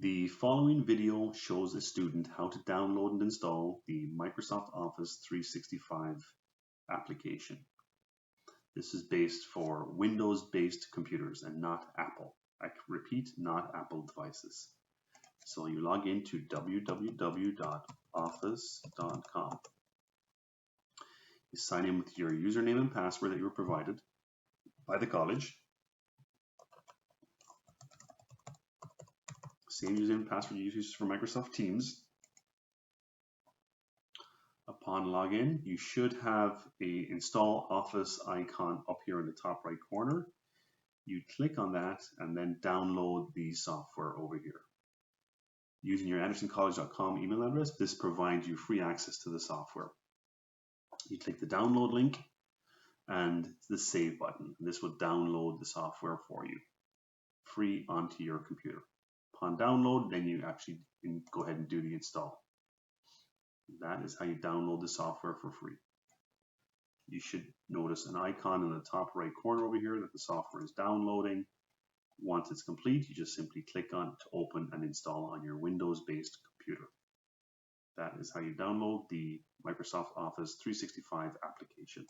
The following video shows a student how to download and install the Microsoft Office 365 application. This is based for Windows-based computers and not Apple. I repeat, not Apple devices. So you log into www.office.com. You sign in with your username and password that you were provided by the college. Same username and password you use for Microsoft Teams. Upon login, you should have a install Office icon up here in the top right corner. You click on that and then download the software over here. Using your andersoncollege.com email address, this provides you free access to the software. You click the download link and the save button. This will download the software for you, free onto your computer. Upon download, then you actually can go ahead and do the install. That is how you download the software for free. You should notice an icon in the top right corner over here that the software is downloading. Once it's complete, you just simply click on it to open and install on your Windows-based computer. That is how you download the Microsoft Office 365 application.